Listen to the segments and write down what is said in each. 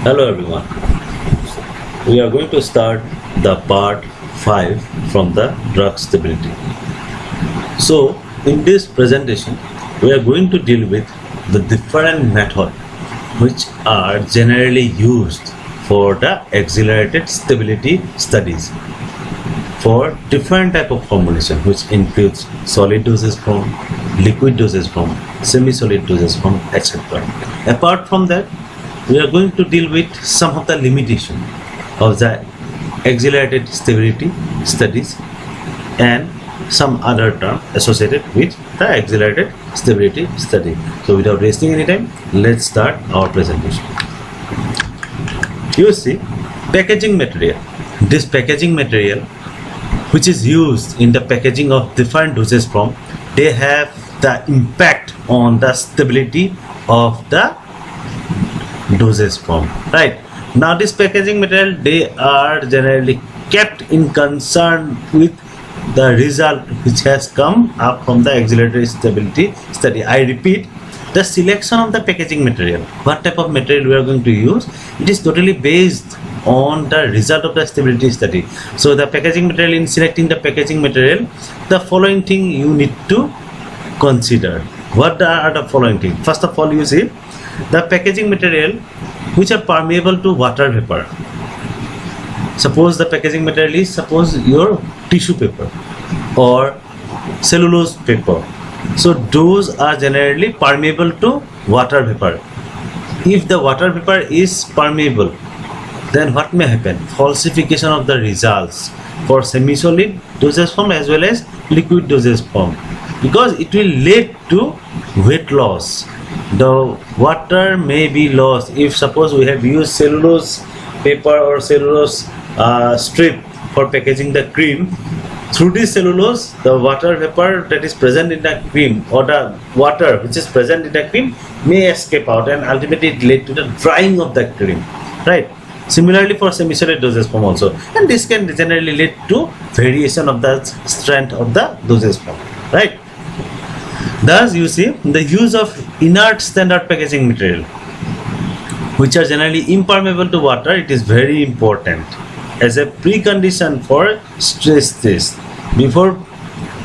Hello everyone. We are going to start the part 5 from the drug stability. So, in this presentation, we are going to deal with the different methods which are generally used for the accelerated stability studies for different type of formulation, which includes solid dosage form, liquid dosage form, semi-solid dosage form, etc. Apart from that, we are going to deal with some of the limitation of the accelerated stability studies and some other term associated with the accelerated stability study. So without wasting any time, let's start our presentation. You see, packaging material. This packaging material which is used in the packaging of different dosage form, they have the impact on the stability of the dosage form, right? Now this packaging material, they are generally kept in concern with the result which has come up from the accelerated stability study. I repeat, the selection of the packaging material, what type of material we are going to use, it is totally based on the result of the stability study. So the packaging material, in selecting the packaging material, the following thing you need to consider. What are the following things? First of all, you see the packaging material which are permeable to water vapor. Suppose the packaging material is, suppose your tissue paper or cellulose paper. So those are generally permeable to water vapor. If the water vapor is permeable, then what may happen? Falsification of the results for semi-solid dosage form as well as liquid dosage form, because it will lead to weight loss. The water may be lost. If suppose we have used cellulose paper or cellulose strip for packaging the cream, through this cellulose, the water vapor that is present in the cream or the water which is present in the cream may escape out, and ultimately it lead to the drying of the cream, right? Similarly for semi-solid dosage form also, and this can generally lead to variation of the strength of the dosage form, right? Thus, you see, the use of inert standard packaging material which are generally impermeable to water, it is very important as a precondition for stress test. Before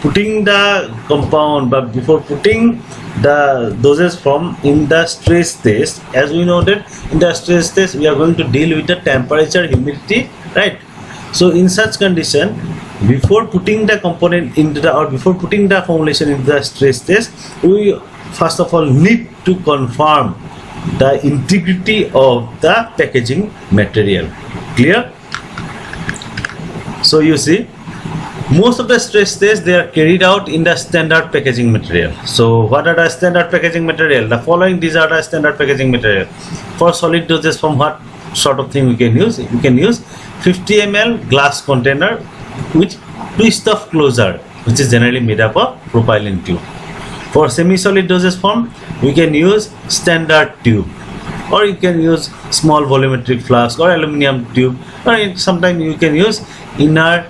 putting the compound, but before putting the dosage form in the stress test, as we know that in the stress test we are going to deal with the temperature, humidity, right? So in such condition, before putting the component into the, or before putting the formulation into the stress test, we first of all need to confirm the integrity of the packaging material. Clear? So you see, most of the stress tests, they are carried out in the standard packaging material. So what are the standard packaging material? The following, these are the standard packaging material. For solid dosage form, what sort of thing we can use? We can use 50 ml glass container with twist of closure, which is generally made up of propylene tube. For semi-solid dosage form, we can use standard tube, or you can use small volumetric flask or aluminum tube, or sometimes you can use internal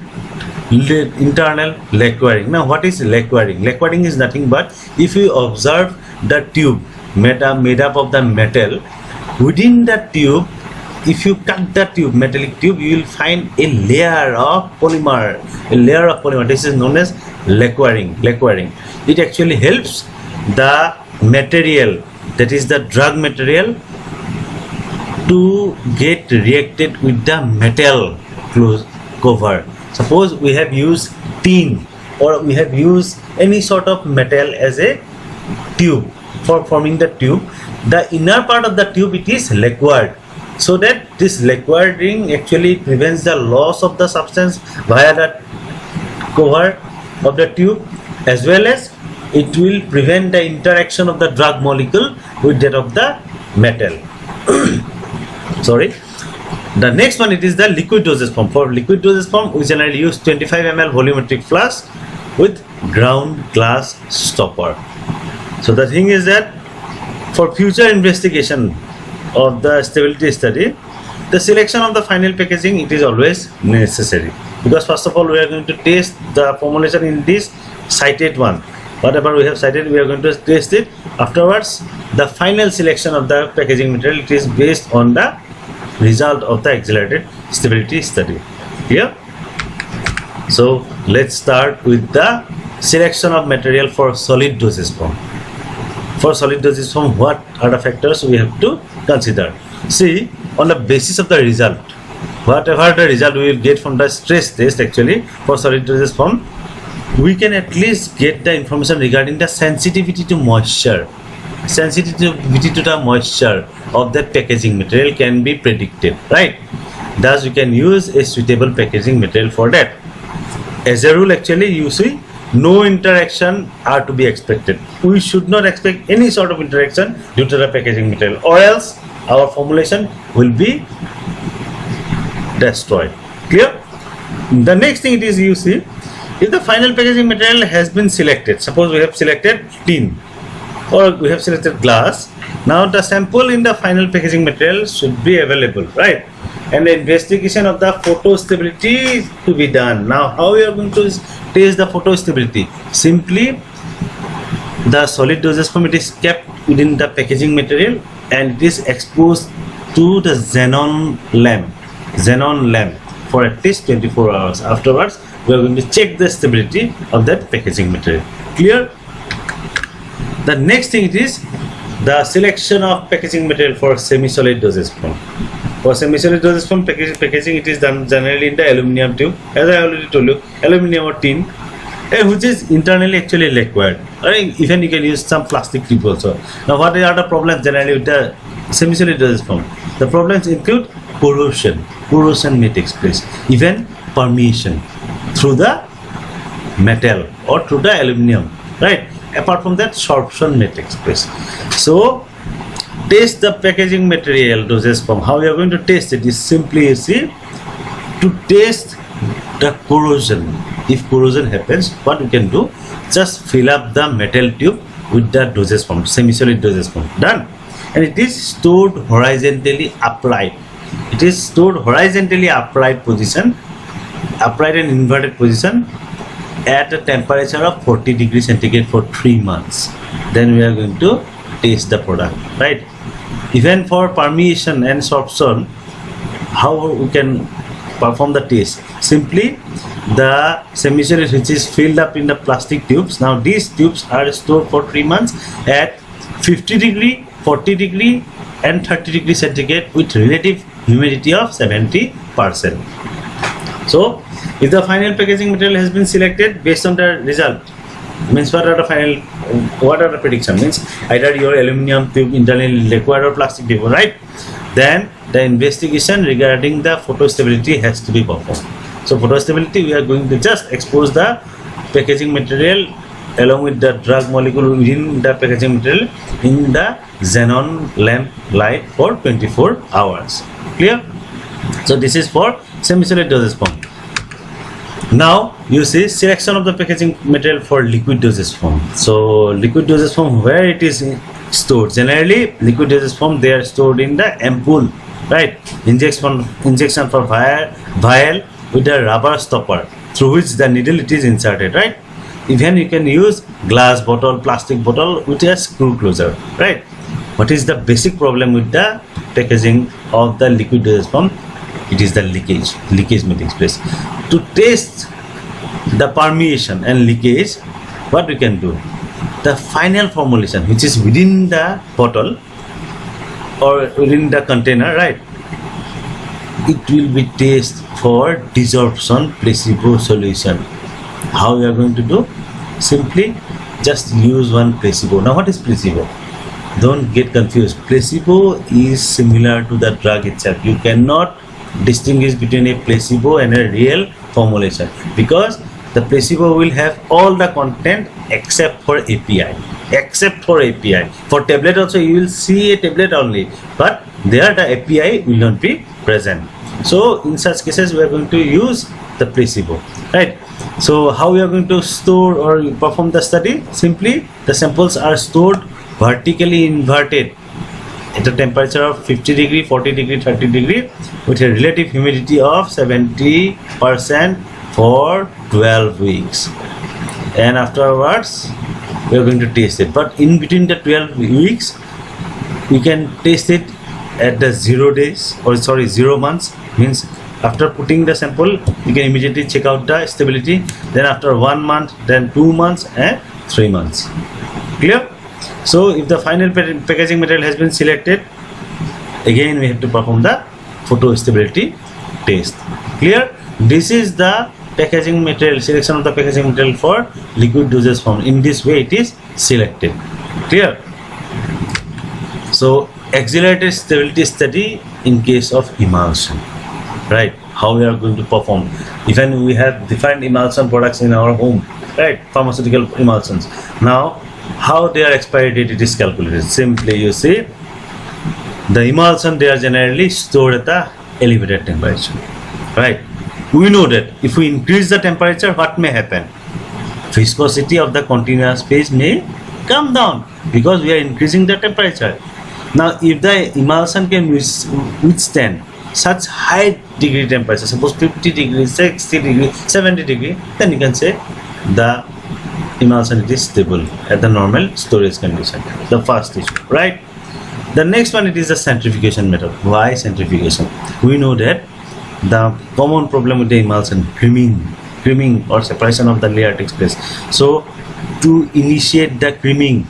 liquoring. Now what is liquoring? Liquoring is nothing but, if you observe the tube made up of the metal, within the tube, if you cut the tube, metallic tube, you will find a layer of polymer. This is known as liquoring. It actually helps the material, that is the drug material, to get reacted with the metal cover. Suppose we have used tin, or we have used any sort of metal as a tube for forming the tube. The inner part of the tube, it is liquored, so that this liquoring actually prevents the loss of the substance via the cover of the tube, as well as it will prevent the interaction of the drug molecule with that of the metal. Sorry. The next one, it is the liquid dosage form. For liquid dosage form, we generally use 25 ml volumetric flask with ground glass stopper. So the thing is that for future investigation of the stability study, the selection of the final packaging, it is always necessary, because first of all we are going to test the formulation in this cited one. Whatever we have cited, we are going to test it. Afterwards, the final selection of the packaging material, it is based on the result of the accelerated stability study. Here, so let's start with the selection of material for solid dosage form. For solid dosage form, what are the factors we have to consider? See, on the basis of the result, whatever the result we will get from the stress test, actually for solid dosage form, we can at least get the information regarding the sensitivity to moisture. Sensitivity to the moisture of that packaging material can be predicted, right? Thus we can use a suitable packaging material for that. As a rule, actually, you see, no interaction are to be expected. We should not expect any sort of interaction due to the packaging material, or else our formulation will be destroyed. Clear? The next thing it is, you see, if the final packaging material has been selected, suppose we have selected tin or we have selected glass, now the sample in the final packaging material should be available, right? And the investigation of the photostability to be done. Now how we are going to test the photostability? Simply, the solid dosage form, it is kept within the packaging material and it is exposed to the xenon lamp for at least 24 hours. Afterwards, we are going to check the stability of that packaging material. Clear? The next thing it is the selection of packaging material for semi-solid dosage form. For semi-solid dosage form packaging, it is done generally in the aluminum tube, as I already told you, aluminum or tin, which is internally actually liquid. Even you can use some plastic tube also. Now, what are the problems generally with the semi-solid dosage form? The problems include corrosion. Corrosion may take place. Even permeation through the metal or through the aluminum, right? Apart from that, sorption may take place. So, test the packaging material dosage form. How we are going to test it is simply, you see, to test the corrosion. If corrosion happens, what we can do? Just fill up the metal tube with the dosage form, semi-solid dosage form. Done. And it is stored horizontally upright. It is stored horizontally upright position, upright and inverted position at a temperature of 40 degrees centigrade for 3 months. Then we are going to taste the product, right? Even for permeation and sorption, how we can perform the test? Simply, the semi-solid which is filled up in the plastic tubes. Now these tubes are stored for 3 months at 50 degree, 40 degree and 30 degree centigrade with relative humidity of 70%. So, if the final packaging material has been selected based on the result, means what are the prediction? Means either your aluminum tube internally liquid or plastic tube, right? Then the investigation regarding the photostability has to be performed. So photostability, we are going to just expose the packaging material along with the drug molecule within the packaging material in the xenon lamp light for 24 hours. Clear? So this is for semi-solid dosage form. Now you see selection of the packaging material for liquid dosage form. So liquid dosage form, where it is stored? Generally, liquid dosage form, they are stored in the ampoule, right? Injection for vial with a rubber stopper through which the needle it is inserted, right? Even you can use glass bottle, plastic bottle with a screw closure, right? What is the basic problem with the packaging of the liquid dosage form? It is the leakage. Leakage may take place. To test the permeation and leakage, what we can do? The final formulation, which is within the bottle or within the container, right? It will be tested for desorption placebo solution. How we are going to do? Simply just use one placebo. Now, what is placebo? Don't get confused. Placebo is similar to the drug itself. You cannot distinguish between a placebo and a real formulation because the placebo will have all the content except for API. For tablet also you will see a tablet only, but there the API will not be present. So in such cases we are going to use the placebo, right? So how we are going to store or perform the study? Simply the samples are stored vertically inverted at a temperature of 50 degree, 40 degree, 30 degree with a relative humidity of 70% for 12 weeks. And afterwards we are going to taste it. But in between the 12 weeks we can taste it at the 0 days, or sorry, 0 months, means after putting the sample you can immediately check out the stability, then after 1 month, then 2 months and 3 months. Clear? So if the final packaging material has been selected, again we have to perform the photo stability test. Clear? This is the packaging material, selection of the packaging material for liquid dosage form. In this way it is selected. Clear? So accelerated stability study in case of emulsion, right? How we are going to perform. Even we have different emulsion products in our home, right? Pharmaceutical emulsions. Now how their expiry date it is calculated? Simply you see, the emulsion, they are generally stored at the elevated temperature, right? We know that if we increase the temperature, what may happen? Viscosity of the continuous phase may come down because we are increasing the temperature. Now if the emulsion can withstand such high degree temperature, suppose 50 degrees, 60 degrees, 70 degrees, then you can say the emulsion is stable at the normal storage condition. The first issue, right? The next one, it is the centrifugation method. Why centrifugation? We know that the common problem with the emulsion, creaming or separation of the layer takes place. So to initiate the creaming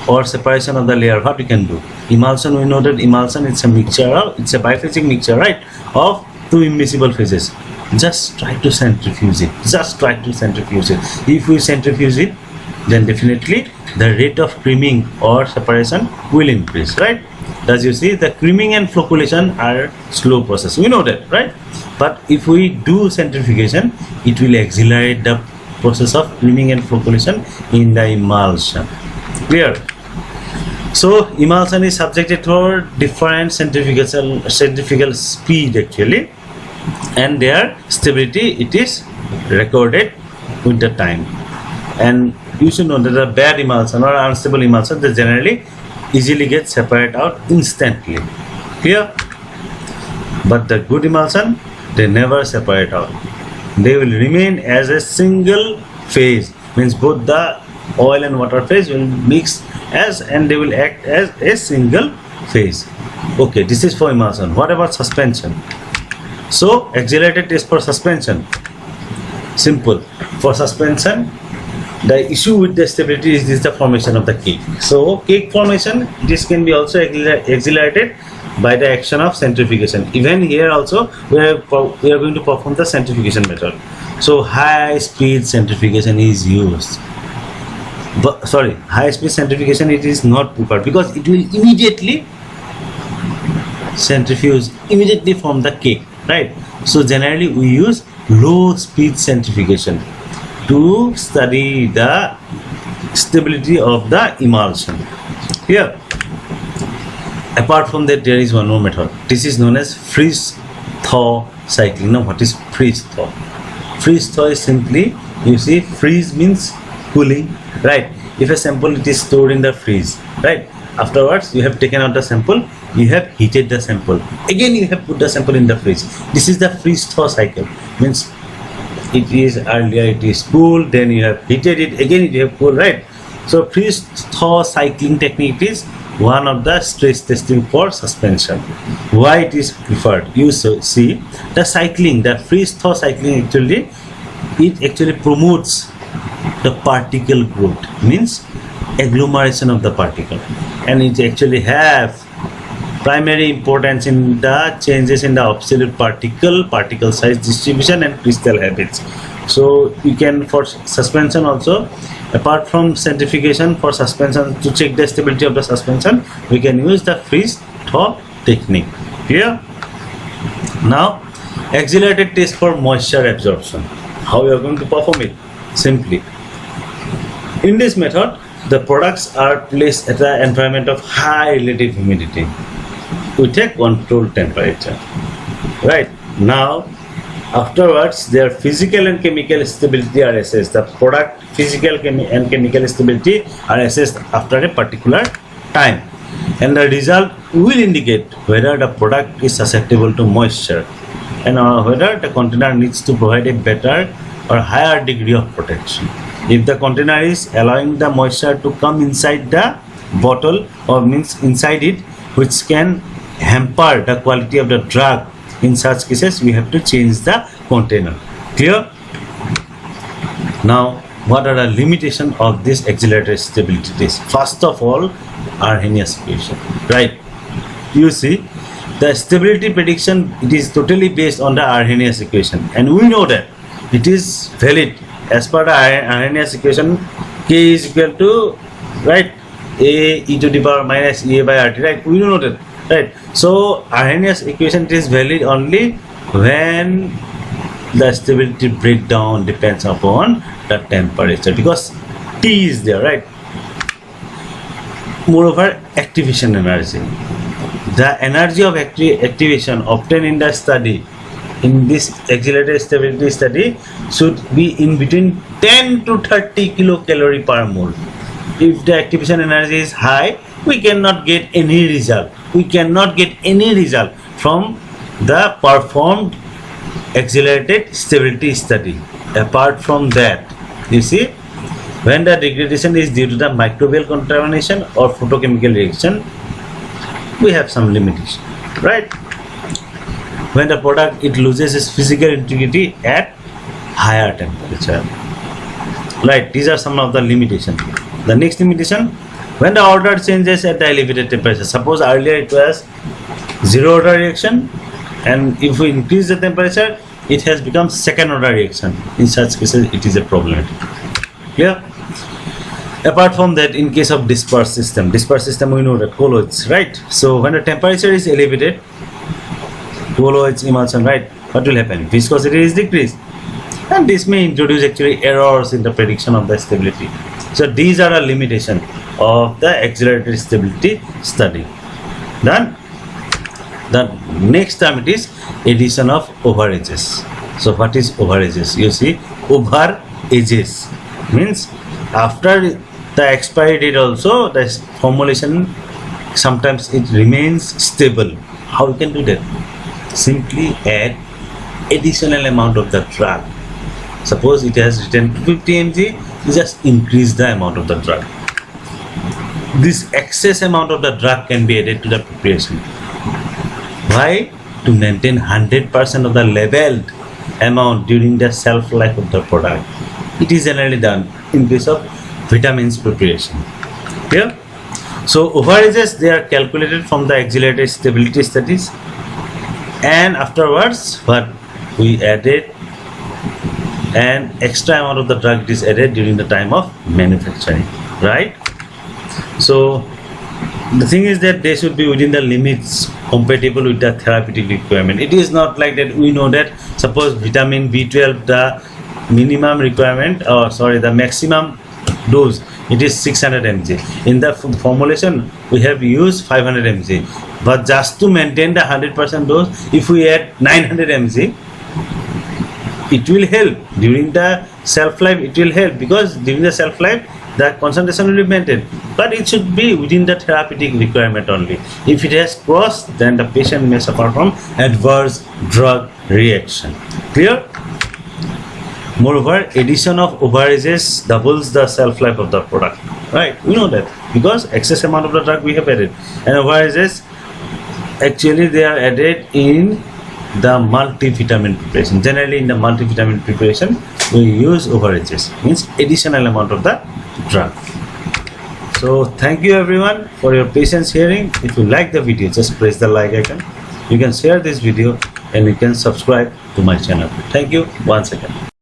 or separation of the layer, what we can do? Emulsion, we know that emulsion, it's a mixture, it's a biphasic mixture, right, of two immiscible phases. Just try to centrifuge it. Just try to centrifuge it. If we centrifuge it, then definitely the rate of creaming or separation will increase, right? As you see, the creaming and flocculation are slow process. We know that, right? But if we do centrifugation, it will accelerate the process of creaming and flocculation in the emulsion. Clear? So emulsion is subjected to different centrifugal speed actually, and their stability, it is recorded with the time. And you should know that a bad emulsion or unstable emulsion, they generally easily get separated out instantly. Clear? But the good emulsion, they never separate out. They will remain as a single phase, means both the oil and water phase will mix as, and they will act as a single phase. Okay, this is for emulsion. What about suspension? So accelerated test for suspension. Simple. For suspension, the issue with the stability is the formation of the cake. So cake formation, this can be also accelerated by the action of centrifugation. Even here also we are going to perform the centrifugation method. So high speed centrifugation is used. But sorry, high speed centrifugation, it is not preferred because it will immediately centrifuge, immediately form the cake, right? So generally we use low speed centrifugation to study the stability of the emulsion. Here, apart from that, there is one more method. This is known as freeze-thaw cycling. Now what is freeze-thaw? Freeze-thaw is simply, you see, freeze means cooling, right? If a sample, it is stored in the freeze, right? Afterwards you have taken out the sample, you have heated the sample, again you have put the sample in the freeze. This is the freeze-thaw cycle. Means it is earlier it is cool, then you have heated it, again you have cool, right? So freeze-thaw cycling technique is one of the stress testing for suspension. Why it is preferred? You see, the cycling, the freeze-thaw cycling actually, it actually promotes the particle growth, means agglomeration of the particle, and it actually have primary importance in the changes in the absolute particle size distribution and crystal habits. So you can, for suspension also, apart from centrifugation, for suspension, to check the stability of the suspension, we can use the freeze-thaw technique. Clear? Now accelerated test for moisture absorption. How we are going to perform it? Simply, in this method, the products are placed at an environment of high relative humidity with a controlled temperature, right? Now afterwards, their physical and chemical stability are assessed. The product physical and chemical stability are assessed after a particular time, and the result will indicate whether the product is susceptible to moisture and whether the container needs to provide a better or higher degree of protection. If the container is allowing the moisture to come inside the bottle, or means inside it, which can hamper the quality of the drug. In such cases, we have to change the container. Clear? Now, what are the limitations of this accelerated stability test? First of all, Arrhenius equation, right? You see, the stability prediction, it is totally based on the Arrhenius equation, and we know that it is valid as per the Arrhenius equation. K is equal to, right, A e to the power minus A by RT, right? We know that, right? So Arrhenius equation is valid only when the stability breakdown depends upon the temperature, because T is there, right? Moreover, activation energy. The energy of activation obtained in the study, in this accelerated stability study, should be in between 10 to 30 kilocalorie per mole. If the activation energy is high, we cannot get any result. We cannot get any result from the performed accelerated stability study. Apart from that, you see, when the degradation is due to the microbial contamination or photochemical reaction, we have some limitation, right? When the product, it loses its physical integrity at higher temperature, right? These are some of the limitations. The next limitation, when the order changes at the elevated temperature. Suppose earlier it was zero order reaction, and if we increase the temperature, it has become second order reaction. In such cases, it is a problem. Clear? Apart from that, in case of dispersed system we know that colloids, right? So when the temperature is elevated, colloids emulsion, right, what will happen? Viscosity is decreased, and this may introduce actually errors in the prediction of the stability. So these are a limitation of the accelerated stability study. Then the next term, it is addition of overages. So what is overages? You see, overages means after the expiry date also the formulation sometimes it remains stable. How we can do that? Simply add additional amount of the drug. Suppose it has written 50 mg, you just increase the amount of the drug. This excess amount of the drug can be added to the preparation. Why? To maintain 100% of the labeled amount during the shelf life of the product. It is generally done in case of vitamins preparation. Clear? So overages, they are calculated from the accelerated stability studies, and afterwards what we added, an extra amount of the drug is added during the time of manufacturing, right? So the thing is that they should be within the limits compatible with the therapeutic requirement. It is not like that we know that suppose vitamin B12, the minimum requirement, or sorry, the maximum dose, it is 600 mg. In the formulation we have used 500 mg, but just to maintain the 100% dose, if we add 900 mg, it will help during the shelf life. It will help because during the shelf life the concentration will be maintained, but it should be within the therapeutic requirement only. If it has crossed, then the patient may suffer from adverse drug reaction. Clear? Moreover, addition of overages doubles the shelf life of the product, right? We know that because excess amount of the drug we have added, and overages actually they are added in the multivitamin preparation. Generally in the multivitamin preparation we use overages, means additional amount of the drug. So thank you everyone for your patience hearing. If you like the video, just press the like icon. You can share this video and you can subscribe to my channel. Thank you once again.